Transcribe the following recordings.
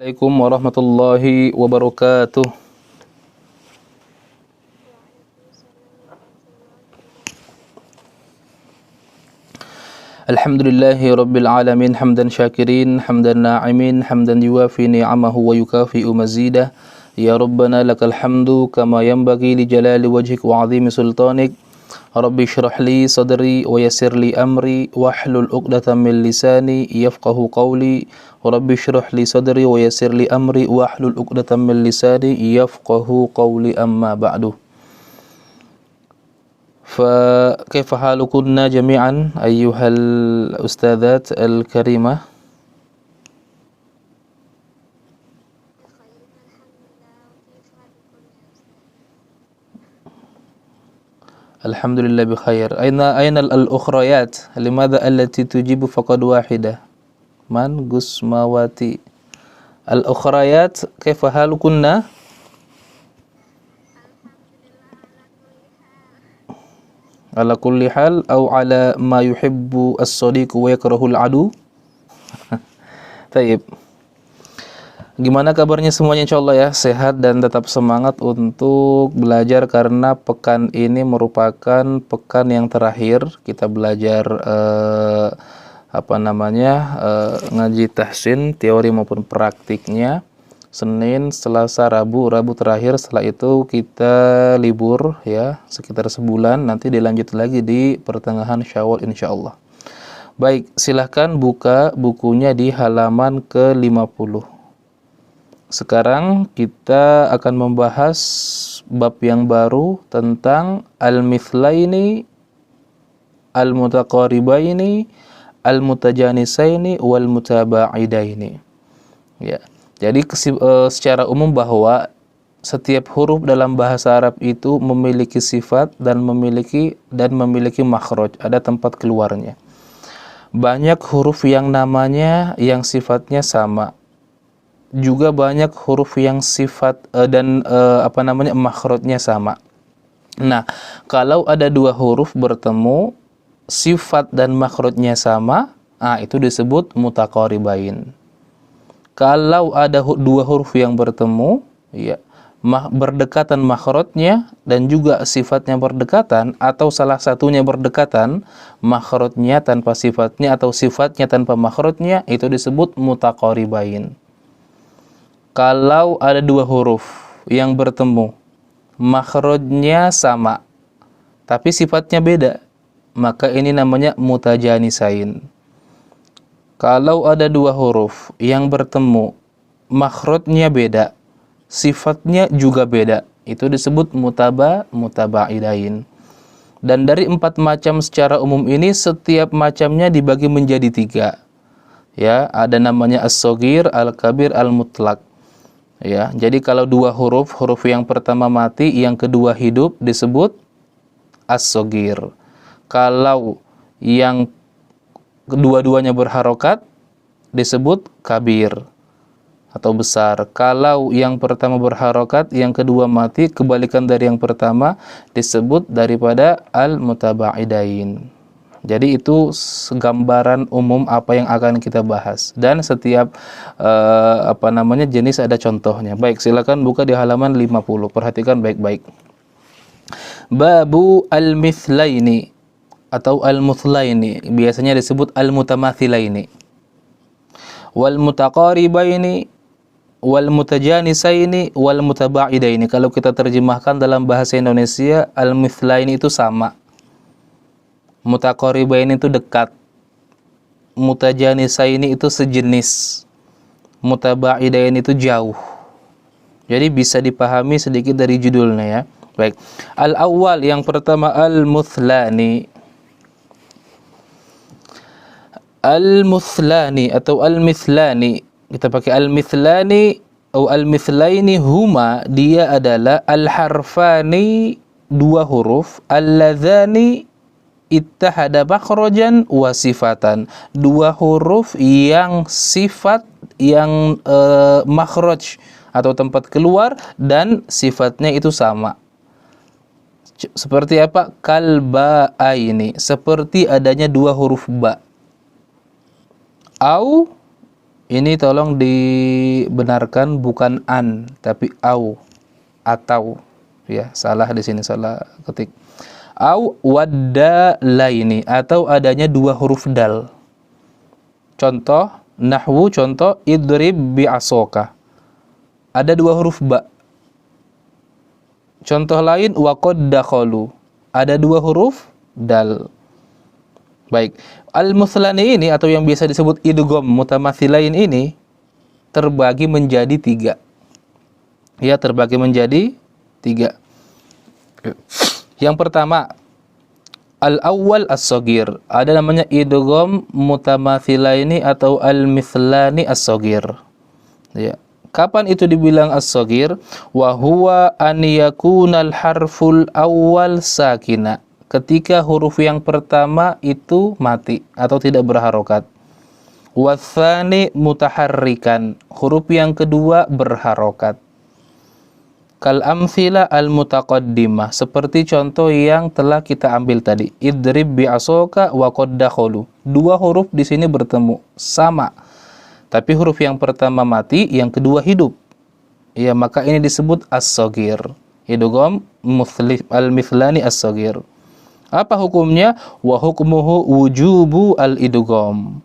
Assalamualaikum warahmatullahi wabarakatuh. Alhamdulillahi rabbil alamin hamdan syakirin hamdan na'imin hamdan yuwafi ni'amahu wa yukafi'u mazidah. Ya Rabbana lakal hamdu kama yanbaghi li jalali wajhik wa 'azimi sultanik. Rabbi shrah li sadri wa yassir li amri wahlul 'uqdatam min lisani yafqahu qawli. Rabbi shrah li sadri wa yassir li amri wahlul 'uqdatam min lisani yafqahu qawli, amma ba'du. Fa kaifa halukunna jami'an ayyuhal ustadzat al-karimah? Alhamdulillah bi khair. Aina al-ukhrayat? Limadha allati tujibu faqad wahidah? Man Gusmawati. Al-ukhrayat kaifa halukunna? Ala kulli hal au ala ma yuhibbu as-sadiq wa yakrahu al-adu. Taib. Gimana kabarnya semuanya, insyaallah ya, sehat dan tetap semangat untuk belajar, karena pekan ini merupakan pekan yang terakhir kita belajar ngaji tahsin, teori maupun praktiknya. Senin, Selasa, Rabu terakhir, setelah itu kita libur ya sekitar sebulan, nanti dilanjut lagi di pertengahan Syawal insyaallah. Baik, silahkan buka bukunya di halaman ke-50. Sekarang kita akan membahas bab yang baru tentang al-mithlaini, al-mutaqaribaini, al-mutajanisaini, wal-mutabaidaini. Ya. Jadi secara umum bahwa setiap huruf dalam bahasa Arab itu memiliki sifat dan memiliki makhraj, ada tempat keluarnya. Banyak huruf yang namanya yang sifatnya sama. Juga banyak huruf yang sifat makhrajnya sama. Nah, kalau ada dua huruf bertemu, sifat dan makhrajnya sama, itu disebut mutaqaribain. Kalau ada dua huruf yang bertemu, ya, berdekatan makhrajnya dan juga sifatnya berdekatan, atau salah satunya berdekatan, makhrajnya tanpa sifatnya atau sifatnya tanpa makhrajnya, itu disebut mutaqaribain. Kalau ada dua huruf yang bertemu, makhrajnya sama, tapi sifatnya beda, maka ini namanya mutajanisain. Kalau ada dua huruf yang bertemu, makhrajnya beda, sifatnya juga beda, itu disebut mutabaidain. Dan dari 4 macam secara umum ini, setiap macamnya dibagi menjadi 3. Ya, ada namanya as-shaghir, al-kabir, al-mutlaq. Ya, jadi kalau dua huruf yang pertama mati, yang kedua hidup, disebut as-shaghir. Kalau yang kedua-duanya berharokat, disebut kabir atau besar. Kalau yang pertama berharokat, yang kedua mati, kebalikan dari yang pertama, disebut daripada al-mutabaidain. Jadi itu gambaran umum apa yang akan kita bahas, dan setiap jenis ada contohnya. Baik, silakan buka di halaman 50. Perhatikan baik-baik. Babu al-mithlaini atau al-muthlaini, biasanya disebut al-mutamathilaini, wal mutaqaribaini, wal mutajanisaini, wal mutabaidaini. Kalau kita terjemahkan dalam bahasa Indonesia, al-mithlaini itu sama, mutaqaribaini itu dekat, mutajanisaini itu sejenis, mutabaidaini itu jauh. Jadi bisa dipahami sedikit dari judulnya ya. Baik, al-awwal, yang pertama, al-muthlani. Al-muthlani atau al-mithlani, kita pakai al-mithlani atau al-mithlaini, huma, dia adalah al-harfani, dua huruf, alladzani ittahada makhrajan wa sifatan, dua huruf yang sifat, yang makhraj atau tempat keluar, dan sifatnya itu sama. Seperti apa? Kalba'aini, seperti adanya dua huruf ba. Au Ini tolong dibenarkan bukan an tapi au atau, ya, salah di sini, salah ketik. Au waddalaini, atau adanya dua huruf dal. Contoh nahwu, contoh idrib bi'asoka, ada dua huruf ba. Contoh lain waqad dakhalu, ada dua huruf dal. Baik, al-muthlani ini atau yang biasa disebut idgham mutamatsilain ini terbagi menjadi tiga. Ya, terbagi menjadi tiga. Yang pertama, al-awwal as-shaghir, ada namanya idgham mutamatsilaini atau al-mithlani as-shaghir. Ya. Kapan itu dibilang as-shaghir? Wa huwa an yakunal harful awwal sakina, ketika huruf yang pertama itu mati atau tidak berharokat. Watsani mutaharrikan, huruf yang kedua berharokat. Kal amthila al mutaqaddimah, seperti contoh yang telah kita ambil tadi. Idrib bi'asoka wa qad dakhalu. Dua huruf di sini bertemu, sama. Tapi huruf yang pertama mati, yang kedua hidup. Ya, maka ini disebut as-shaghir. Idgham al-mithlani as-shaghir. Apa hukumnya? Wa hukmuhu wujubu al-idgham.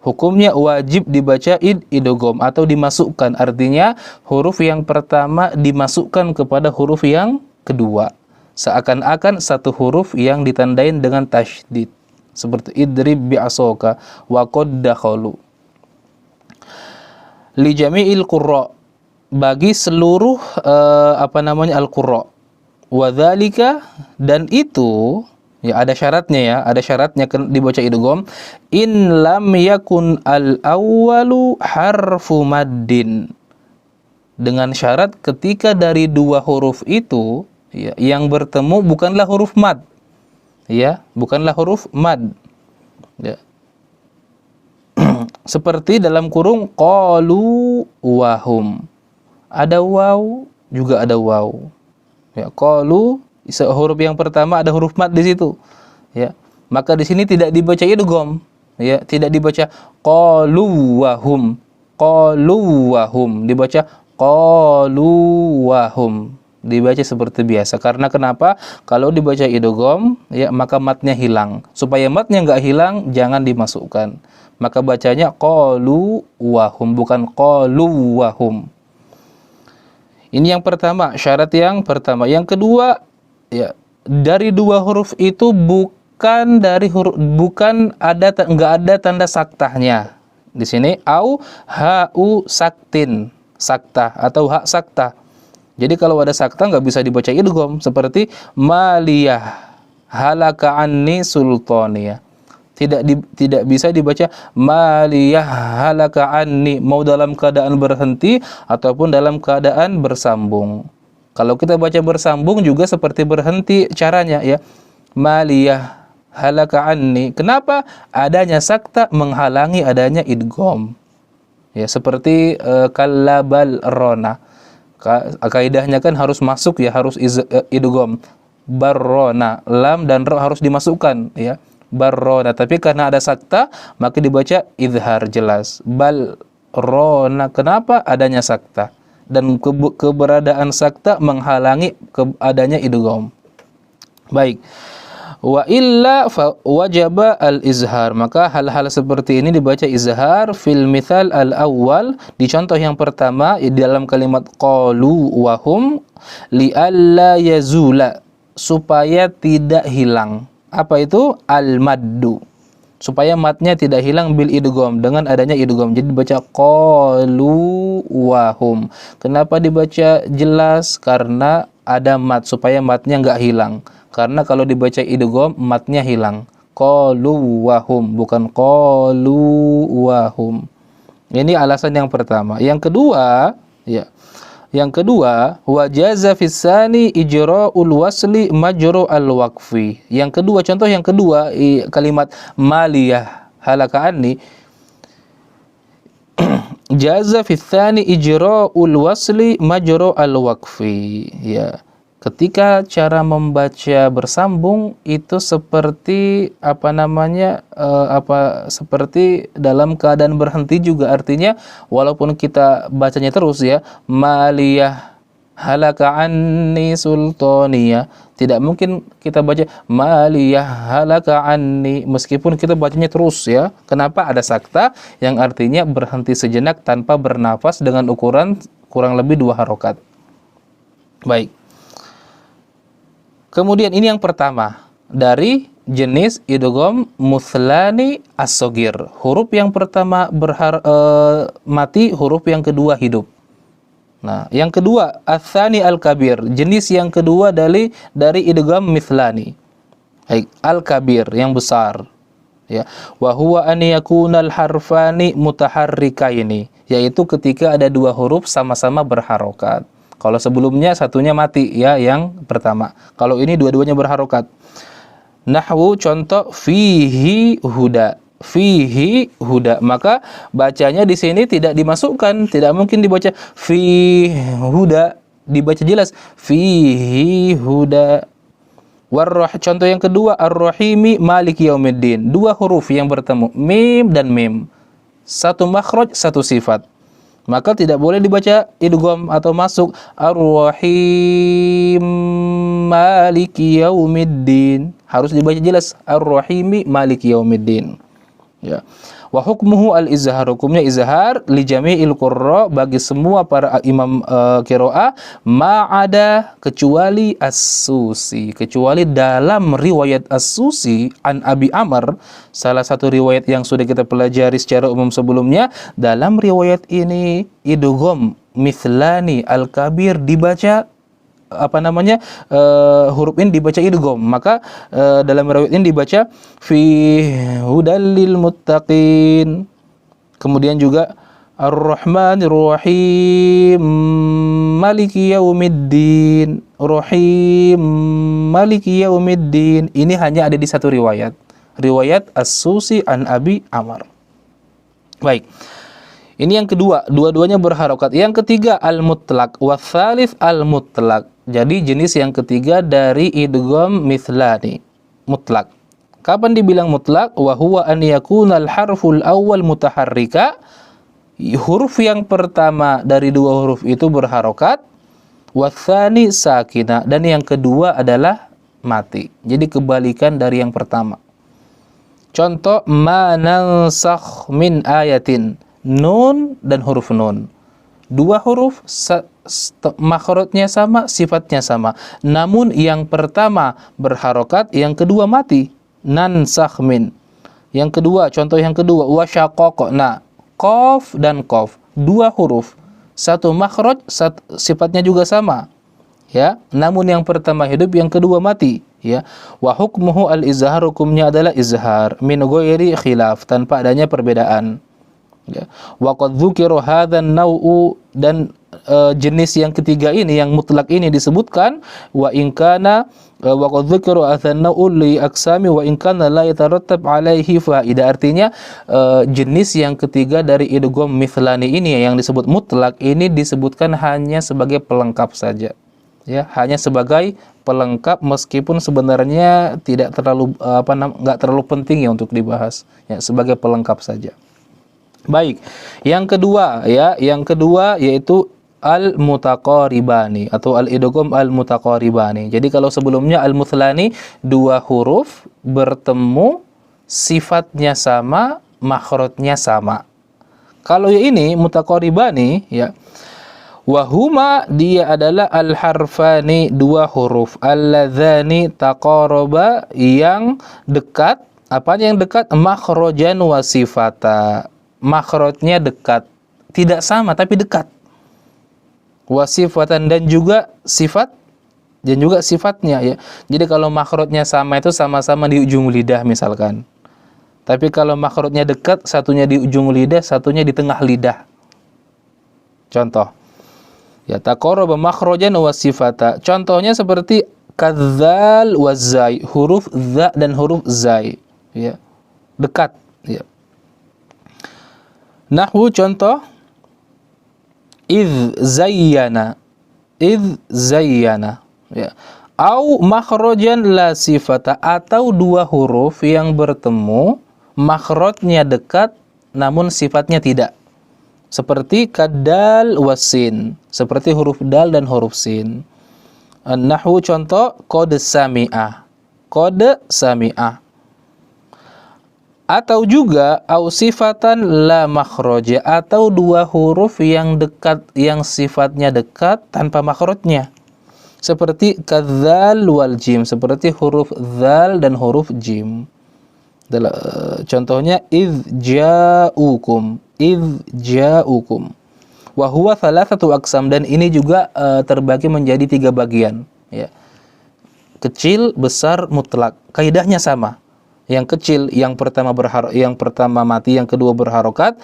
Hukumnya wajib dibaca idgham atau dimasukkan. Artinya huruf yang pertama dimasukkan kepada huruf yang kedua. Seakan-akan satu huruf yang ditandain dengan tasydid. Seperti idrib bi'asoka wa qad dakhalu. Li jami'il qurra, bagi seluruh al-qurra. Wa dzalika, dan itu, ya, ada syaratnya, ya, ada syaratnya dibaca idgham. In lam yakun al-awwalu harfu maddin. Dengan syarat ketika dari dua huruf itu, ya, yang bertemu bukanlah huruf mad. Ya, bukanlah huruf mad. Ya. Seperti dalam kurung qalu wahum. Ada waw, juga ada waw. Ya, qalu, huruf yang pertama ada huruf mad di situ. Ya. Maka di sini tidak dibaca idgham, ya, tidak dibaca qalu wahum. Qalu wahum, dibaca qalu wahum. Dibaca seperti biasa. Karena kenapa? Kalau dibaca idgham, ya, maka matnya hilang. Supaya matnya enggak hilang, jangan dimasukkan. Maka bacanya qalu wahum, bukan qalu wahum. Ini yang pertama, syarat yang pertama. Yang kedua, ya, dari dua huruf itu bukan dari huruf, enggak ada tanda saktahnya. Di sini au ha'u saktin, saktah atau hak saktah. Jadi kalau ada saktah enggak bisa dibaca idgham, seperti maliyah halaka anni sultaniyah. Tidak bisa dibaca maliyah halaka anni, mau dalam keadaan berhenti ataupun dalam keadaan bersambung. Kalau kita baca bersambung juga seperti berhenti caranya, ya. Maliyah halaka anni. Kenapa? Adanya sakta menghalangi adanya idgham. Ya, seperti kallabal rona. Kaidahnya kan harus masuk, ya, harus idgham. Barrona, lam dan ra harus dimasukkan, ya. Barrona, tapi karena ada sakta maka dibaca izhar jelas. Bal rona, kenapa? Adanya sakta, dan keberadaan sakta menghalangi adanya idgham. Baik. Wa illa fa wajaba al-izhar, maka hal-hal seperti ini dibaca izhar fil mithal al-awwal, di contoh yang pertama di dalam kalimat qalu wahum, li alla yazula, supaya tidak hilang. Apa itu? Al-maddu, supaya matnya tidak hilang bil idgham, dengan adanya idgham. Jadi dibaca qalu wahum. Kenapa dibaca jelas? Karena ada mat, supaya matnya enggak hilang. Karena kalau dibaca idgham matnya hilang. Qalu wahum, bukan qalu wahum. Ini alasan yang pertama. Yang kedua, ya. Yang kedua, wajaza fis-sani ijra'ul wasli majru' al-waqfi. Yang kedua, contoh yang kedua, kalimat maliyah halaka anni, jaza fis-sani ijra'ul wasli majru' al-waqfi. Ya. Ketika cara membaca bersambung itu seperti seperti dalam keadaan berhenti juga, artinya walaupun kita bacanya terus ya, maliyah halaka anni sultaniya, tidak mungkin kita baca maliyah halaka anni meskipun kita bacanya terus ya. Kenapa? Ada sakta yang artinya berhenti sejenak tanpa bernafas dengan ukuran kurang lebih 2 harokat. Baik. Kemudian ini yang pertama dari jenis idgham muthlani as-shaghir. Huruf yang pertama mati, huruf yang kedua hidup. Nah, yang kedua ats-tsani al-kabir, jenis yang kedua dari idgham mithlani. Baik, al-kabir yang besar. Ya, wa huwa an yakunal harfani mutaharrikaini, yaitu ketika ada 2 huruf sama-sama berharokat. Kalau sebelumnya satunya mati ya, yang pertama. Kalau ini dua-duanya berharokat. Nahwu contoh fihi huda. Fihi huda. Maka bacanya di sini tidak dimasukkan, tidak mungkin dibaca fi huda, dibaca jelas fihi huda. Contoh yang kedua ar-rahimi maliki yaumiddin. 2 huruf yang bertemu, mim dan mim. Satu makhraj, satu sifat. Maka tidak boleh dibaca idgham atau masuk ar-rahim maliki yaumiddin. Harus dibaca jelas ar-rahimi maliki yaumiddin. Ya. Wa hukmuhu al-izhar, hukumnya izhar li jami'il qurra, bagi semua para imam qiraah, ma'ada, kecuali as-Susi, kecuali dalam riwayat as-Susi an Abi Amr, salah satu riwayat yang sudah kita pelajari secara umum sebelumnya. Dalam riwayat ini idgham mithlani al-kabir dibaca huruf ini dibaca idgham. Maka dalam riwayat ini dibaca fi hudal lil muttaqin. Kemudian juga ar-rahmanir rahim maliki yaumiddin, rahim maliki yaumiddin. Ini hanya ada di satu riwayat, riwayat as-Susi an Abi Amr. Baik, ini yang kedua, dua-duanya berharokat. Yang ketiga al-mutlaq, wa tsalits al-mutlaq. Jadi jenis yang ketiga dari idgham mithlani, mutlak. Kapan dibilang mutlak? Wa huwa an yakuna al-harful awwal mutaharrika. Huruf yang pertama dari 2 huruf itu berharokat, wa tsani sakina, dan yang kedua adalah mati. Jadi kebalikan dari yang pertama. Contoh ma nansakh min ayatin, nun dan huruf nun. 2 huruf makhrajnya sama, sifatnya sama. Namun yang pertama berharokat, yang kedua mati. Nansakh min. Yang kedua, contoh yang kedua, wasyaqaqna. Qaf dan qaf, 2 huruf. Satu makhraj, sifatnya juga sama. Ya, namun yang pertama hidup, yang kedua mati. Ya, wa hukmuhu al-izhar, hukumnya adalah izhar min ghairi khilaf, tanpa adanya perbedaan. Ya. Wa qad dzukira hadzan naw'u, dan jenis yang ketiga ini yang mutlak ini disebutkan wa in kana wa qad dzukira hadzan naw'u li aqsami wa in kana la yatarattab alaihi faida. Artinya jenis yang ketiga dari idgham mithlani ini yang disebut mutlak ini disebutkan hanya sebagai pelengkap saja. Ya, hanya sebagai pelengkap, meskipun sebenarnya tidak terlalu enggak terlalu penting ya untuk dibahas. Ya, sebagai pelengkap saja. Baik, yang kedua ya, yang kedua yaitu al-mutaqaribani atau al-idgham al-mutaqaribani. Jadi kalau sebelumnya al-muthlani 2 huruf bertemu, sifatnya sama, makhrajnya sama. Kalau ini mutaqaribani ya, wahuma, dia adalah al-harfani, 2 huruf, alladzani taqaraba, yang dekat. Apanya yang dekat? Makhrajan wa sifata. Makhrajnya dekat, tidak sama tapi dekat. Wasifatan, dan juga sifat, dan juga sifatnya ya. Jadi kalau makhrajnya sama itu sama-sama di ujung lidah misalkan. Tapi kalau makhrajnya dekat, satunya di ujung lidah, satunya di tengah lidah. Contoh. Ya, taqarraba makhrajan wa sifata. Contohnya seperti kadzal wa zai, huruf za dan huruf zai. Ya. Dekat, ya. Nahwu contoh idz zayyana. Idz zayyana. Ya. Au makhrajan la sifata, atau dua huruf yang bertemu makhrajnya dekat namun sifatnya tidak. Seperti kadal wasin, seperti huruf dal dan huruf sin. Nahwu contoh qad sami'ah. Qad sami'ah. Atau juga au sifatan la makhraja, atau dua huruf yang dekat, yang sifatnya dekat tanpa makhrajnya. Seperti kadzal wal jim, seperti huruf dzal dan huruf jim. Contohnya idz ja'ukum, wa huwa thalathatu aqsam, dan ini juga terbagi menjadi 3 bagian, ya. Kecil, besar, mutlak. Kaidahnya sama. Yang kecil yang pertama mati, yang kedua berharokat.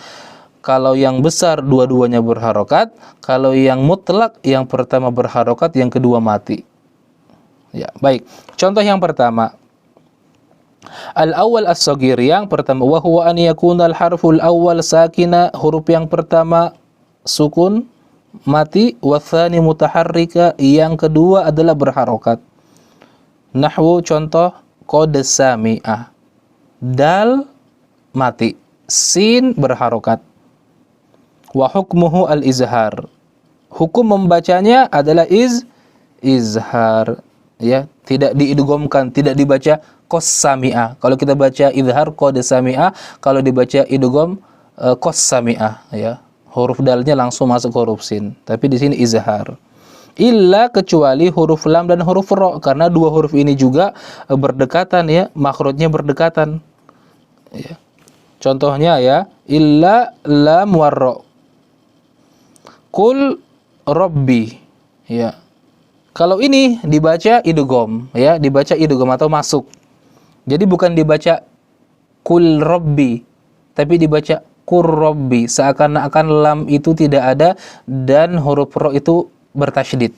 Kalau yang besar dua-duanya berharokat. Kalau yang mutlak yang pertama berharokat, yang kedua mati. Ya, baik. Contoh yang pertama. Al-awwal as-saghir, yang pertama, wa huwa an yakuna al-harful awwal sakina, huruf yang pertama sukun mati, wa tsani mutaharrika, yang kedua adalah berharokat. Nahwu contoh qad sami'ah, dal mati, sin berharokat. Wa hukmuhu al-izhar, hukum membacanya adalah izhar, ya, tidak diidghamkan, tidak dibaca qas sami'ah. Kalau kita baca izhar qad sami'ah, kalau dibaca idgham qas sami'ah, ya. Huruf dalnya langsung masuk huruf sin. Tapi di sini izhar. Illa, kecuali huruf lam dan huruf ro, karena dua huruf ini juga berdekatan, ya, makhrajnya berdekatan. Ya. Contohnya, ya, illa lam war ro. Qul rabbi, ya. Kalau ini dibaca idgham, ya, dibaca idgham atau masuk. Jadi bukan dibaca kul rabbi, tapi dibaca qur rabbi, seakan-akan lam itu tidak ada dan huruf ro itu bertasydid.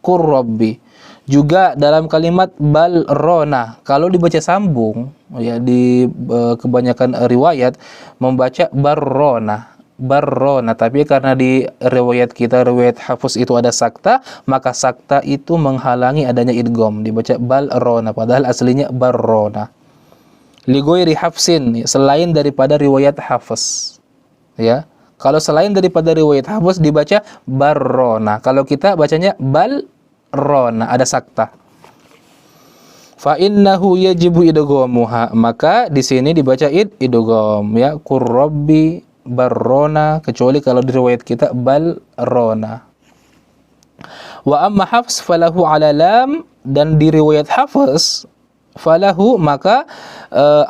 Qur rabbi. Juga dalam kalimat balrona, kalau dibaca sambung, ya, di kebanyakan riwayat membaca barrona, tapi karena di riwayat kita, riwayat Hafs itu ada sakta, maka sakta itu menghalangi adanya idgham, dibaca balrona, padahal aslinya barrona. Li ghairi Hafsin, selain daripada riwayat Hafs, ya. Kalau selain daripada riwayat Hafs dibaca barrona, kalau kita bacanya balrona, ada sakta. Fa innahu yajibu idghamuha, maka di sini dibaca idgham, ya, qur rabbi barrona, kecuali kalau di riwayat kita balrona. Wa amma Hafs falahu ala lam, dan di riwayat Hafs falahu, maka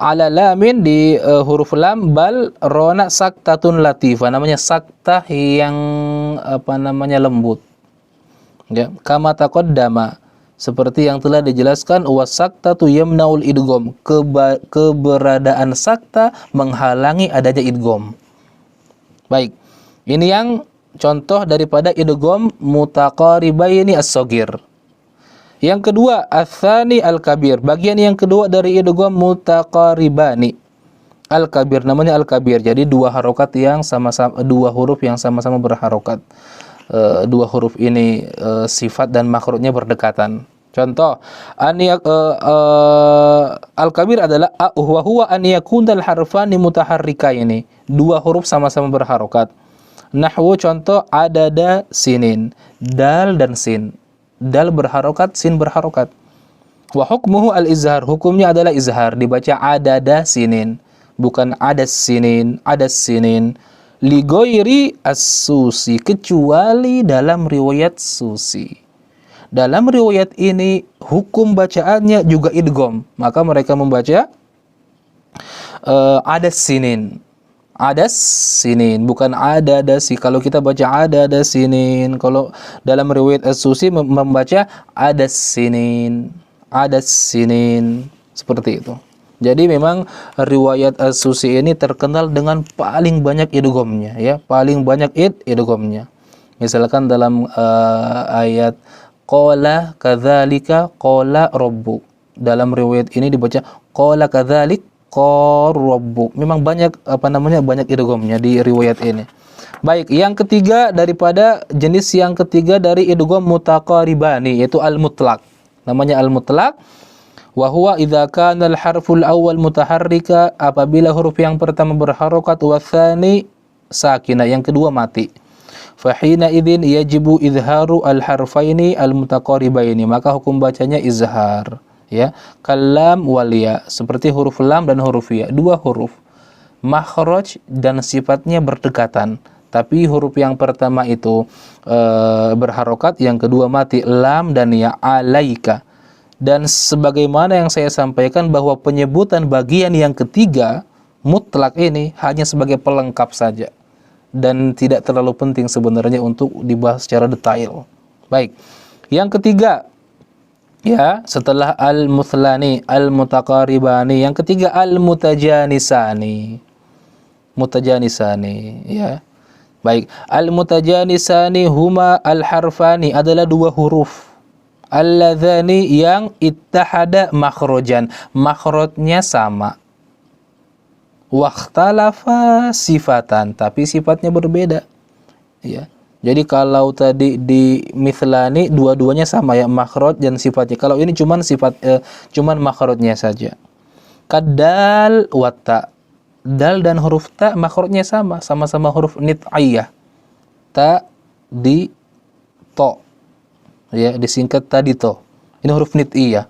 ala lamin, di huruf lam, balrona saktatun latifah, namanya saktah yang lembut, ya, kama taqaddama, seperti yang telah dijelaskan, wasaktatu yamnaul idgham, keberadaan sakta menghalangi adanya idgham. Baik, ini yang contoh daripada idgham mutaqaribaini as-saghir. Yang kedua, ats-tsani al-kabir, bagian yang kedua dari idgham mutaqaribani al-kabir, namanya al-kabir. Jadi dua harokat yang sama-sama, dua huruf yang sama-sama berharokat. Dua huruf ini sifat dan makhrajnya berdekatan. Contoh, al-kabir adalah wa huwa an yakunal harfani mutaharrikaini, dua huruf sama-sama berharokat. Nahwu contoh adada sinin, dal dan sin. Dal berharokat, sin berharokat. Wa hukmuhu al-izhar, hukumnya adalah izhar, dibaca adada sinin, bukan adas sinin, adas sinin. Li ghairi as-Susi, kecuali dalam riwayat Susi. Dalam riwayat ini hukum bacaannya juga idgham, maka mereka membaca adas sinin. Adas sinin, bukan adadasi. Kalau kita baca adadas sinin, kalau dalam riwayat as-Susi membaca adas sinin, adas sinin, seperti itu. Jadi memang riwayat as-Susi ini terkenal dengan paling banyak idghamnya, ya, paling banyak idghamnya. Misalkan dalam ayat qala kadzalika qala rabbu, dalam riwayat ini dibaca qala kadzalik qarabbu. Memang banyak banyak idghamnya di riwayat ini. Baik, yang ketiga daripada jenis yang ketiga dari idgham mutaqaribani yaitu al-mutlaq. Namanya al-mutlaq wa huwa idza kana al-harful awwal mutaharrika, apabila huruf yang pertama berharokat wa tsani sakina, yang kedua mati. Fa hina idzin yajibu izharu al-harfaini al-mutaqaribaini, maka hukum bacanya izhar, ya. Kalam wal ya, seperti huruf lam dan huruf ya, dua huruf makhraj dan sifatnya berdekatan. Tapi huruf yang pertama itu berharokat, yang kedua mati, lam dan ya, alaika. Dan sebagaimana yang saya sampaikan bahwa penyebutan bagian yang ketiga mutlak ini hanya sebagai pelengkap saja dan tidak terlalu penting sebenarnya untuk dibahas secara detail. Baik, yang ketiga, ya, setelah al-muthlani, al-mutaqaribani, yang ketiga al-mutajanisani. Mutajanisani, ya. Baik, al-mutajanisani huma al-harfani, adalah dua huruf. Alladzani, yang ittahada makhrajan, makhrajnya sama. Wakhtalafa sifatan, tapi sifatnya berbeda. Ya. Jadi kalau tadi di mithlani dua-duanya sama ya, makhraj dan sifatnya. Kalau ini cuman makhrajnya saja. Kadal wa ta. Dal dan huruf ta makhrajnya sama, sama-sama huruf nit'iyah. Ta di to. Ya, disingkat tadi to. Ini huruf nit'iyah.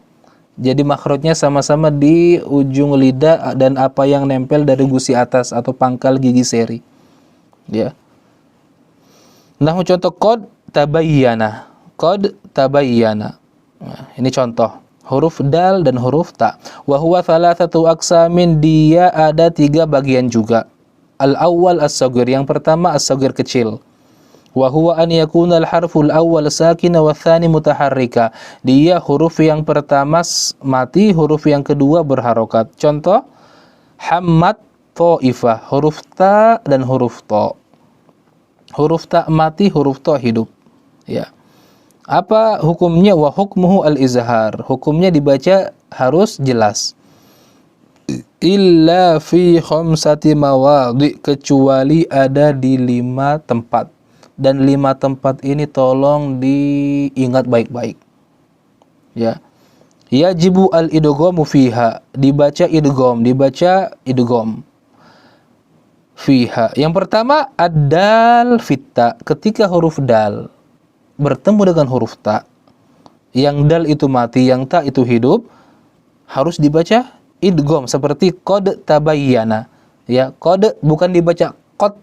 Jadi makhrajnya sama-sama di ujung lidah dan apa yang nempel dari gusi atas atau pangkal gigi seri. Ya. Nah, contoh qad tabayyana. Qad tabayyana. Nah, ini contoh huruf dal dan huruf ta. Wa huwa thalathatu aqsamin, dia ada 3 bagian juga. Al-awwal as-saghir, yang pertama as-saghir kecil. Wa huwa an yakuna al-harful awwal sakina wa tsani mutaharrika. Dia huruf yang pertama mati, huruf yang kedua berharokat. Contoh hammat ta'ifah, huruf ta dan huruf ta. Huruf ta mati, huruf ta hidup. Ya. Apa hukumnya? Wa hukmuhu al-izhar. Hukumnya dibaca harus jelas. Illa fi khamsati mawadhi, kecuali ada di 5 tempat. Dan 5 tempat ini tolong diingat baik-baik. Ya. Yajibu al-idghamu fiha, dibaca idgham. Fiha. Yang pertama ad-dal fitta, ketika huruf dal bertemu dengan huruf ta, yang dal itu mati, yang ta itu hidup, harus dibaca idgham seperti qad tabayyana. Ya, qad bukan dibaca qad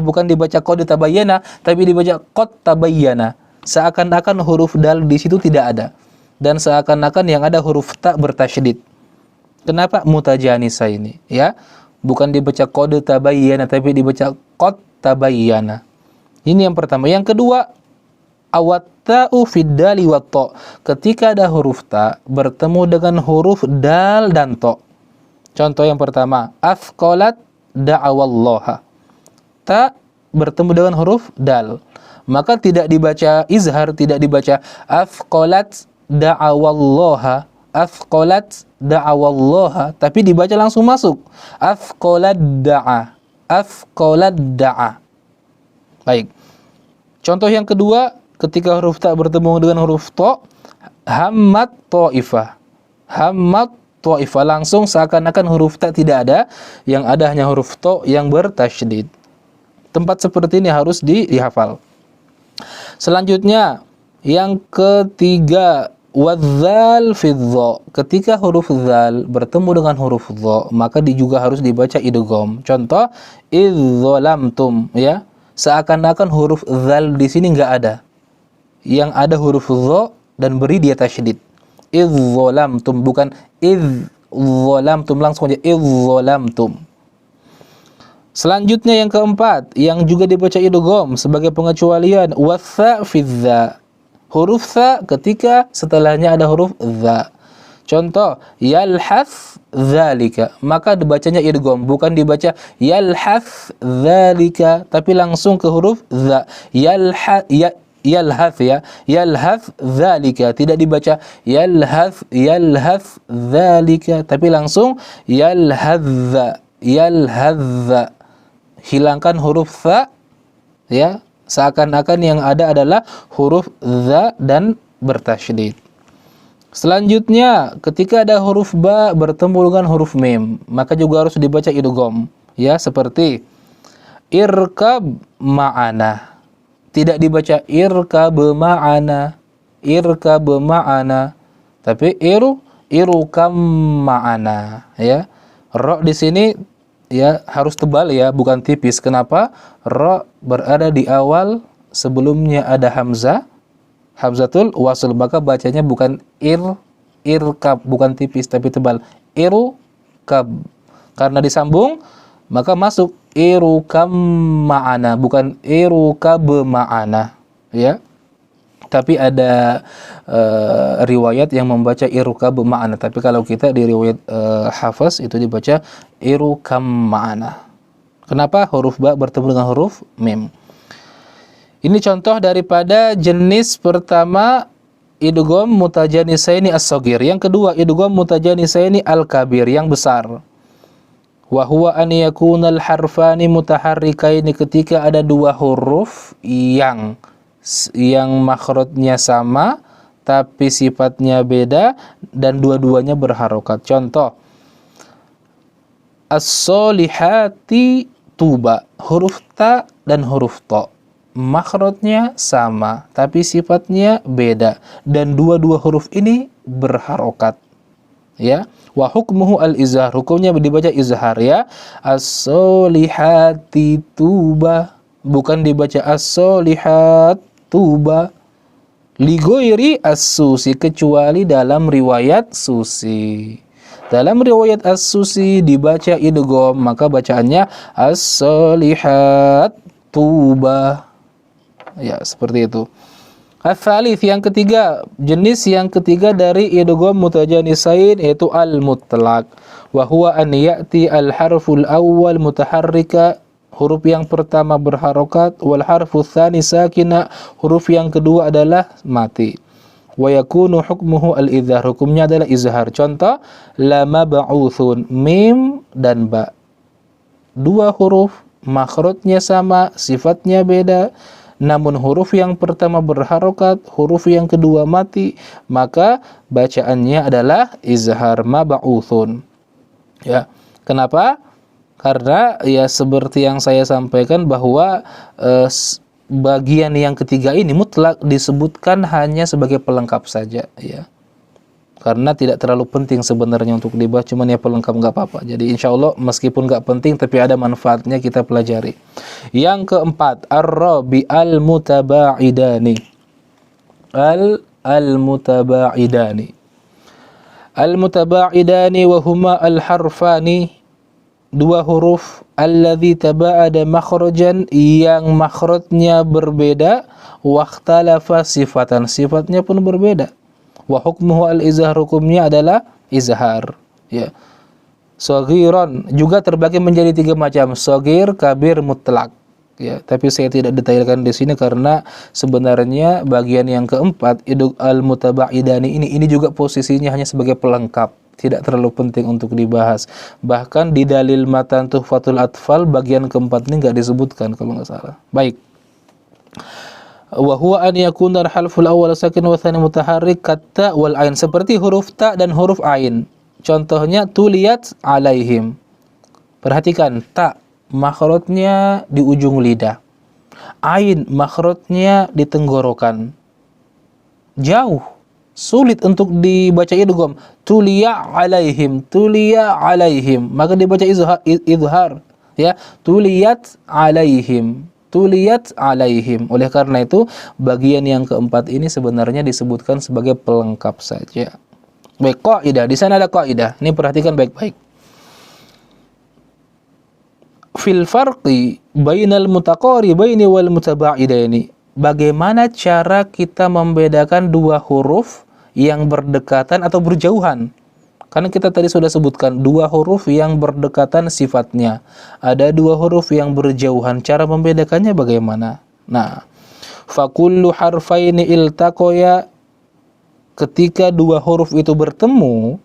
bukan dibaca qad tabayyana, tapi dibaca qad tabayyana. Seakan-akan huruf dal di situ tidak ada dan seakan-akan yang ada huruf ta bertasydid. Kenapa? Mutajanisa ini, ya. Bukan dibaca qad tabayyana tapi dibaca qad tabayyana. Ini yang pertama. Yang kedua, awat-ta'u fid dali wat ta. Ketika ada huruf ta bertemu dengan huruf dal dan ta. Contoh yang pertama, athqalat da'awallaha. Ta bertemu dengan huruf dal. Maka tidak dibaca izhar, tidak dibaca athqalat da'awallaha. Athqalat da'awallaha, tapi dibaca langsung masuk. Athqalat da'a. Athqalat da'a. Baik. Contoh yang kedua, ketika huruf ta bertemu dengan huruf ta, hammat ta'ifah. Hammat ta'ifah, langsung seakan-akan huruf ta tidak ada, yang ada hanya huruf ta yang bertasydid. Tempat seperti ini harus dihafal. Selanjutnya, yang ketiga, wadzal fi dha. Ketika huruf dzal bertemu dengan huruf dha, maka juga harus dibaca idgham. Contoh, idzalamtum, ya. Seakan-akan huruf dzal di sini enggak ada. Yang ada huruf dha dan beri dia tasydid. Idzalamtum, bukan idzalamtum, langsung aja idzalamtum. Selanjutnya yang keempat, yang juga dibaca idgham sebagai pengecualian, watha fi dza. Huruf tha ketika setelahnya ada huruf dza. Contoh, yalhath dzalika, maka dibacanya idgham, bukan dibaca yalhath dzalika, tapi langsung ke huruf dza. Yalhath ya, yalhath dzalika, tidak dibaca yalhath dzalika, tapi langsung yalhadza. Hilangkan huruf tha ya. Seakan-akan yang ada adalah huruf dha dan bertasydid. Selanjutnya, ketika ada huruf ba bertemu dengan huruf mim, maka juga harus dibaca idgham, ya, seperti irkab ma'ana. Tidak dibaca irkab ma'ana, irkab ma'ana, tapi irukam ma'ana, ya. Ra di sini ya harus tebal ya, bukan tipis. Kenapa? Ra berada di awal, sebelumnya ada hamzah, hamzatul wasl, maka bacanya bukan irkab, bukan tipis tapi tebal, irukab. Karena disambung maka masuk irukam ma'ana, bukan irukab ma'ana, ya. Tapi ada riwayat yang membaca irukab ma'ana, tapi kalau kita di riwayat Hafs itu dibaca irukam ma'ana. Kenapa? Huruf ba bertemu dengan huruf mim. Ini contoh daripada jenis pertama idgham mutajanisaini as-shaghir. Yang kedua idgham mutajanisaini al-kabir, yang besar. Wa huwa an yakunal harfani mutaharrikaini, ketika ada dua huruf yang makhrajnya sama tapi sifatnya beda dan dua-duanya berharokat. Contoh, as-solihati tuba, huruf ta dan huruf to, makhrajnya sama tapi sifatnya beda dan dua-dua huruf ini berharokat, ya. Wa hukmuhu al-izhar, hukumnya dibaca izhar, ya. As-solihati tuba, bukan dibaca as-solihat tuba. Ligoiri as-susi, kecuali dalam riwayat Susi. Dalam riwayat as-Susi dibaca idgham, maka bacaannya as-solihat tuba, ya, seperti itu. Al-thalith, yang ketiga, jenis yang ketiga dari idgham mutajanisain yaitu al-mutlaq. Wa huwa an ya'ti al-harful awwal mutaharrika, huruf yang pertama berharokat, wal harfu tsani sakina, huruf yang kedua adalah mati. Wa yakunu hukmuhu al-izhar, hukumnya adalah izhar. Contoh, la mab'utsun, mim dan ba. Dua huruf, makhrajnya sama, sifatnya beda, namun huruf yang pertama berharokat, huruf yang kedua mati, maka bacaannya adalah izhar, mab'utsun. Ya. Kenapa? Karena ya seperti yang saya sampaikan bahwa bagian yang ketiga ini mutlak disebutkan hanya sebagai pelengkap saja, ya. Karena tidak terlalu penting sebenarnya untuk dibahas, cuman ya pelengkap, nggak apa-apa. Jadi insya Allah meskipun nggak penting tapi ada manfaatnya, kita pelajari. Yang keempat, ar-rabi al-mutaba'idani. Al-mutaba'idani. Al-mutaba'idani wa huma al-harfani, dua huruf, alladzi taba'ada makhrajan, yang makhrajnya berbeda, wakhtalafa sifatan, sifatnya pun berbeda. Wa hukmuhu al-izhar, hukumnya adalah izhar, ya. Shaghiran juga terbagi menjadi tiga macam, shaghir, kabir, mutlak, ya. Tapi saya tidak detailkan di sini karena sebenarnya bagian yang keempat al-mutaba'idani ini juga posisinya hanya sebagai pelengkap, tidak terlalu penting untuk dibahas. Bahkan di dalil matan Tuhfatul Atfal bagian keempat ini nggak disebutkan kalau nggak salah. Baik. Wa huwa an yakuna al-harful awwal sakin wa tsani mutaharrik katta wal ain, seperti huruf ta dan huruf ain. Contohnya tuliyat alaihim. Perhatikan, ta makhrajnya di ujung lidah. Ain makhrajnya di tenggorokan. Jauh, sulit untuk dibaca idgham. Tuliya alaihim, maka dibaca izhar, ya. Tuliyat alaihim. Oleh karena itu bagian yang keempat ini sebenarnya disebutkan sebagai pelengkap saja. Baik, kaidah, di sana ada kaidah. Ini perhatikan baik-baik. Fil farqi bainal mutaqaribaini wal mutabaidaini. Bagaimana cara kita membedakan dua huruf yang berdekatan atau berjauhan? Karena kita tadi sudah sebutkan dua huruf yang berdekatan sifatnya. Ada dua huruf yang berjauhan. Cara membedakannya bagaimana? Nah, fakullu harfaini iltaqoya, ketika dua huruf itu bertemu,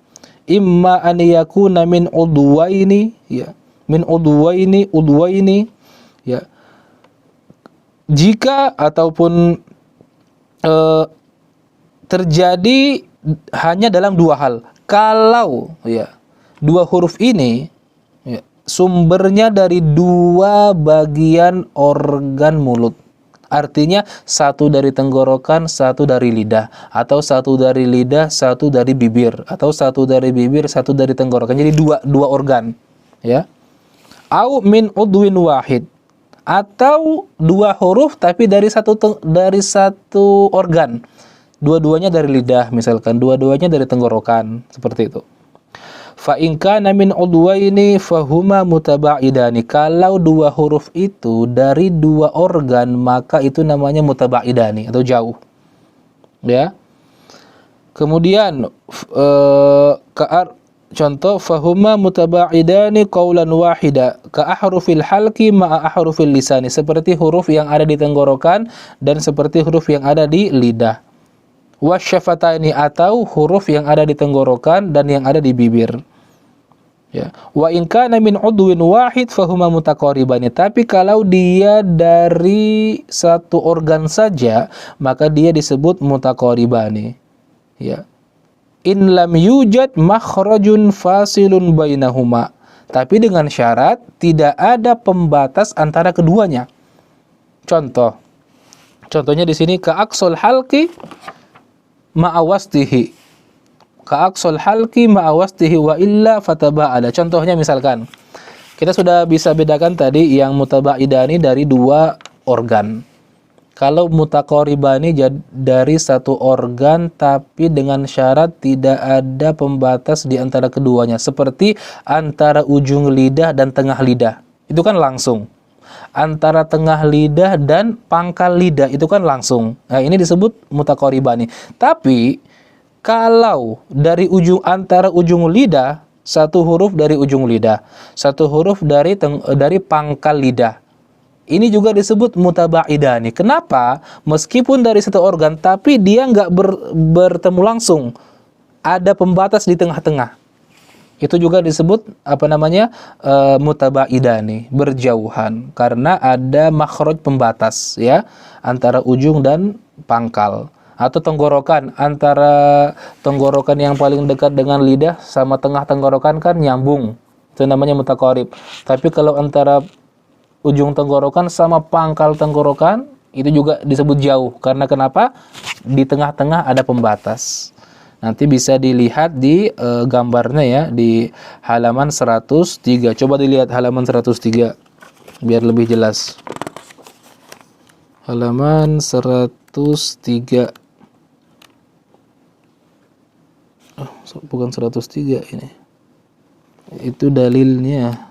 imma an yakuna min udwaini, ya, min udwaini, ya. jika ataupun terjadi hanya dalam dua hal. Kalau ya dua huruf ini ya, sumbernya dari dua bagian organ mulut. Artinya satu dari tenggorokan, satu dari lidah, atau satu dari lidah, satu dari bibir, atau satu dari bibir, satu dari tenggorokan. Jadi dua organ, ya. Au min udwin wahid, atau dua huruf tapi dari satu organ. Dua-duanya dari lidah misalkan, dua-duanya dari tenggorokan, seperti itu. Fa in kana min udwaini fahuma mutaba'idani. Kalau dua huruf itu dari dua organ, maka itu namanya mutaba'idani atau jauh. Ya. Kemudian contoh fahuma mutaba'idani qaulan wahida ka ahrufil halqi ma'a ahrufil lisani, seperti huruf yang ada di tenggorokan dan seperti huruf yang ada di lidah. Wasyafataini, atau huruf yang ada di tenggorokan dan yang ada di bibir. Ya. Wa in kana min udwin wahid fahuma mutaqaribani. Tapi kalau dia dari satu organ saja, maka dia disebut mutaqaribani. Ya. In lam yujad makhrajun fasilun bainahuma. Tapi dengan syarat tidak ada pembatas antara keduanya. Contohnya di sini ka aqsal halqi ma'awastihi, ka'aqsal halqi ma'awastihi wa illa fataba'ada. Contohnya misalkan kita sudah bisa bedakan tadi yang mutaba'idani dari dua organ. Kalau mutaqaribani dari satu organ tapi dengan syarat tidak ada pembatas di antara keduanya, seperti antara ujung lidah dan tengah lidah. Itu kan langsung. Antara tengah lidah dan pangkal lidah itu kan langsung. Nah, ini disebut mutaqaribani. Tapi kalau dari antara ujung lidah, satu huruf dari ujung lidah, satu huruf dari pangkal lidah, ini juga disebut mutaba'idani. Kenapa? Meskipun dari satu organ, tapi dia nggak bertemu langsung. Ada pembatas di tengah-tengah. Itu juga disebut mutaba'idani, berjauhan, karena ada makhraj pembatas ya antara ujung dan pangkal. Atau tenggorokan, antara tenggorokan yang paling dekat dengan lidah sama tengah tenggorokan kan nyambung, itu namanya mutaqarib. Tapi kalau antara ujung tenggorokan sama pangkal tenggorokan, itu juga disebut jauh. Karena kenapa? Di tengah-tengah ada pembatas. Nanti bisa dilihat di gambarnya ya, di halaman 103. Coba dilihat halaman 103 biar lebih jelas. Halaman 103. Oh, bukan 103 ini. Itu dalilnya.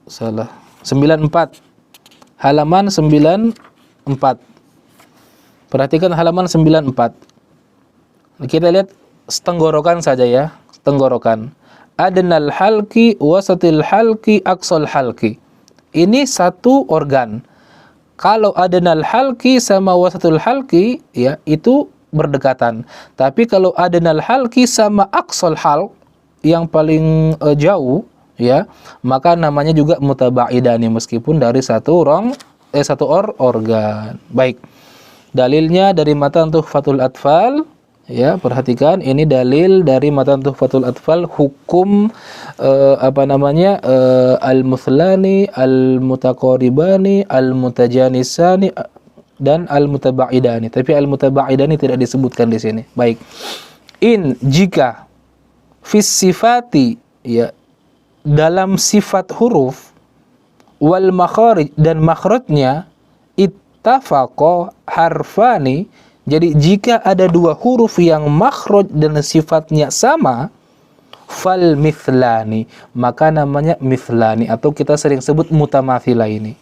Salah. 94. Halaman 94. Perhatikan halaman 94. Kita lihat tenggorokan saja ya, tenggorokan. Adnal halqi, wasatil halqi, aqsal halqi. Ini satu organ. Kalau adnal halqi sama wasatul halqi ya, itu berdekatan. Tapi kalau adnal halqi sama aqsal halq, yang paling jauh ya, maka namanya juga mutaba'idani meskipun dari satu organ. Baik. Dalilnya dari matan Tuhfatul Atfal ya, perhatikan ini dalil dari matan Tuhfatul Atfal, hukum al-muthlani, al-mutaqaribani, al-mutajanisani dan al-mutaba'idani. Tapi al-mutaba'idani tidak disebutkan di sini. Baik. Jika fis sifati ya, dalam sifat huruf, wal makharij dan makhrajnya, ittafaqa harfani, jadi jika ada dua huruf yang makhraj dan sifatnya sama, fal mithlani, maka namanya mithlani, atau kita sering sebut mutamathilaini.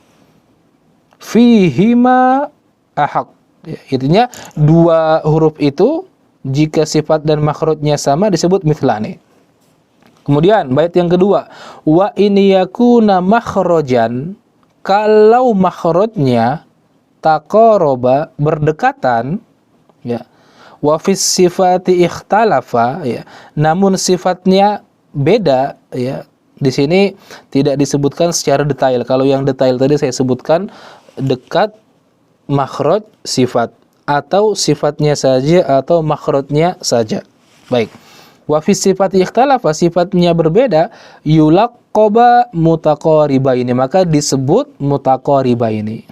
Fihima ahaq, ya, intinya dua huruf itu jika sifat dan makhrajnya sama disebut mithlani. Kemudian bait yang kedua, wa in yakuna makhrajan, kalau makhrajnya taqaraba, berdekatan ya, wa fis sifati ikhtalafa ya, namun sifatnya beda ya, Di sini tidak disebutkan secara detail. Kalau yang detail tadi saya sebutkan dekat makhraj sifat, atau sifatnya saja atau makhrajnya saja. Baik. Wa fi sifati ikhtalafa, sifatnya berbeda, yulaqaba mutaqaribaini, maka disebut mutaqaribaini.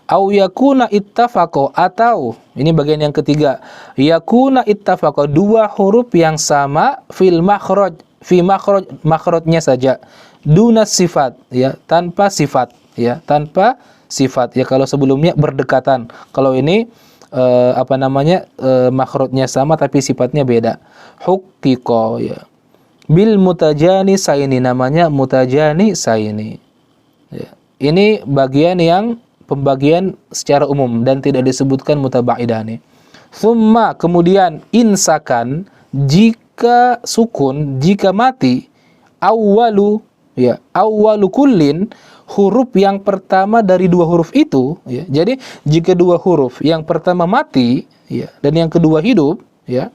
Au yakuna ittafaqo, atau ini bagian yang ketiga, yakuna ittafaqo, dua huruf yang sama fil makhraj, fi makhrajnya saja, duna sifat, ya, tanpa sifat, ya, tanpa sifat, ya. Kalau sebelumnya berdekatan, kalau ini makhrajnya sama tapi sifatnya beda. Hukkiqo, ya, bil mutajani saini, namanya mutajani saini, ya. Ini bagian yang pembagian secara umum dan tidak disebutkan mutaba'idani. Thumma, kemudian insakan, jika sukun, jika mati, awwalu, ya, awwalu kullin, huruf yang pertama dari dua huruf itu, ya. Jadi jika dua huruf yang pertama mati, ya, dan yang kedua hidup, ya,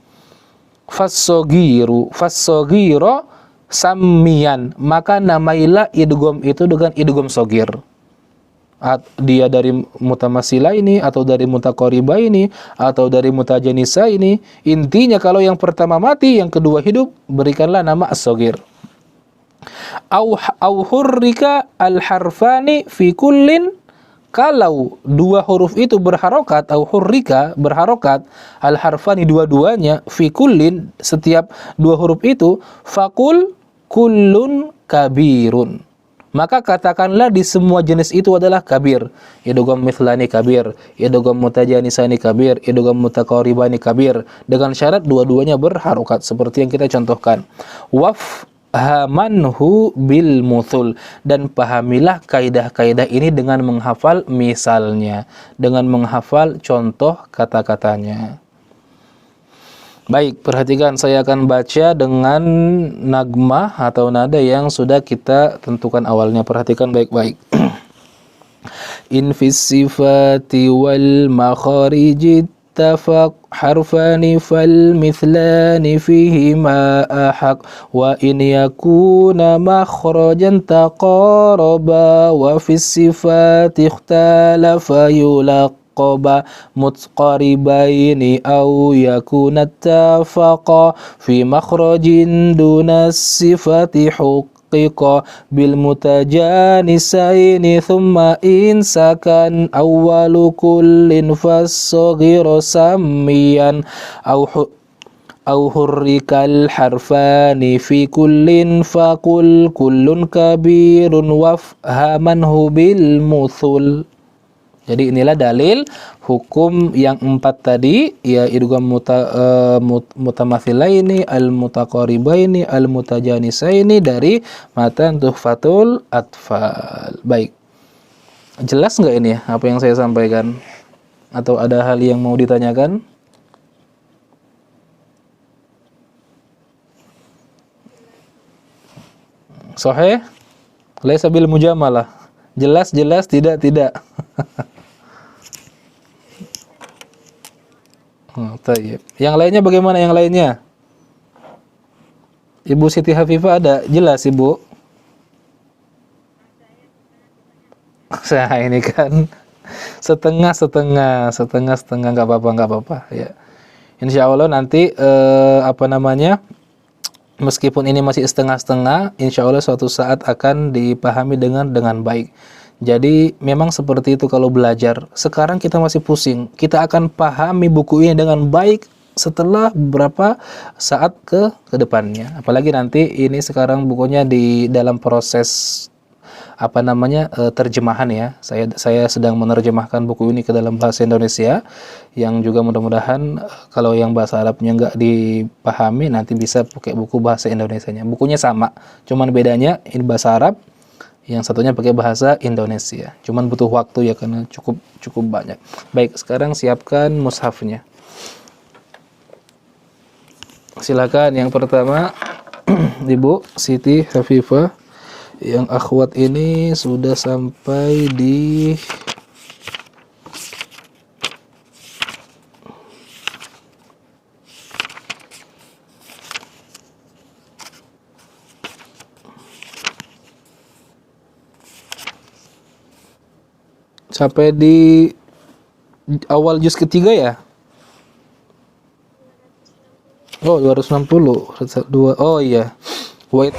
fassogiru sammiyan, maka namailah idgham itu dengan idgham sogir. Dia dari mutamasila ini, atau dari mutaqariba ini, atau dari mutajanisa ini. Intinya kalau yang pertama mati, yang kedua hidup, berikanlah nama as-sogir. Au hurrika al-harfani fi kullin, kalau dua huruf itu berharokat, au hurrika, berharokat, al-harfani, dua-duanya, fi kullin, setiap dua huruf itu, fakul kullun kabirun, maka katakanlah di semua jenis itu adalah kabir. Idgham mithlani kabir, idgham mutajanisani kabir, idgham mutaqaribani kabir, dengan syarat dua-duanya berharokat seperti yang kita contohkan. Wafhamanhu bil muthul, dan pahamilah kaidah-kaidah ini dengan menghafal misalnya, dengan menghafal contoh kata-katanya. Baik, perhatikan, saya akan baca dengan nagmah atau nada yang sudah kita tentukan awalnya. Perhatikan baik-baik. In fis sifati wal makhariji tafaq harfani fal mithlani fihima ahaq, wa in yakuna makhrajan taqaraba, wa fis sifati ikhtalafa yulaq mutqaribaini au yakuna tafaqa fi makhrajin duna sifati hukkiqa bil mutajanisaini, thumma insakan awwalu kullin fasoghiru sammiyan au hurrikal harfani fi kullin faqul kullun kabirun wafhamanhu bil muthul. Jadi inilah dalil hukum yang 4 tadi, ya, idgham mutamathilaini, al-mutaqaribaini, al-mutajanisaini, dari matan Tuhfatul Atfal. Baik. Jelas nggak ini apa yang saya sampaikan? Atau ada hal yang mau ditanyakan? Sahih? Laisa bil mujamalah. Jelas, tidak. Yang lainnya bagaimana yang lainnya? Ibu Siti Hafifah ada? Jelas, Ibu? Nah, ini kan setengah, nggak apa-apa, ya. Insya Allah nanti meskipun ini masih setengah-setengah, insya Allah suatu saat akan dipahami dengan baik. Jadi memang seperti itu kalau belajar. Sekarang kita masih pusing. Kita akan pahami buku ini dengan baik setelah beberapa saat ke depannya. Apalagi nanti ini sekarang bukunya di dalam proses terjemahan, ya. Saya sedang menerjemahkan buku ini ke dalam bahasa Indonesia, yang juga mudah-mudahan kalau yang bahasa Arabnya nggak dipahami nanti bisa pakai buku bahasa Indonesianya. Bukunya sama, cuman bedanya ini bahasa Arab, yang satunya pakai bahasa Indonesia. Cuman butuh waktu, ya, karena cukup banyak. Baik, sekarang siapkan mushafnya. Silakan yang pertama Ibu Siti Hafifah. Yang akhwat ini sudah sampai di Sampai di awal juz ketiga ya? Oh, 260. Oh iya. Wait.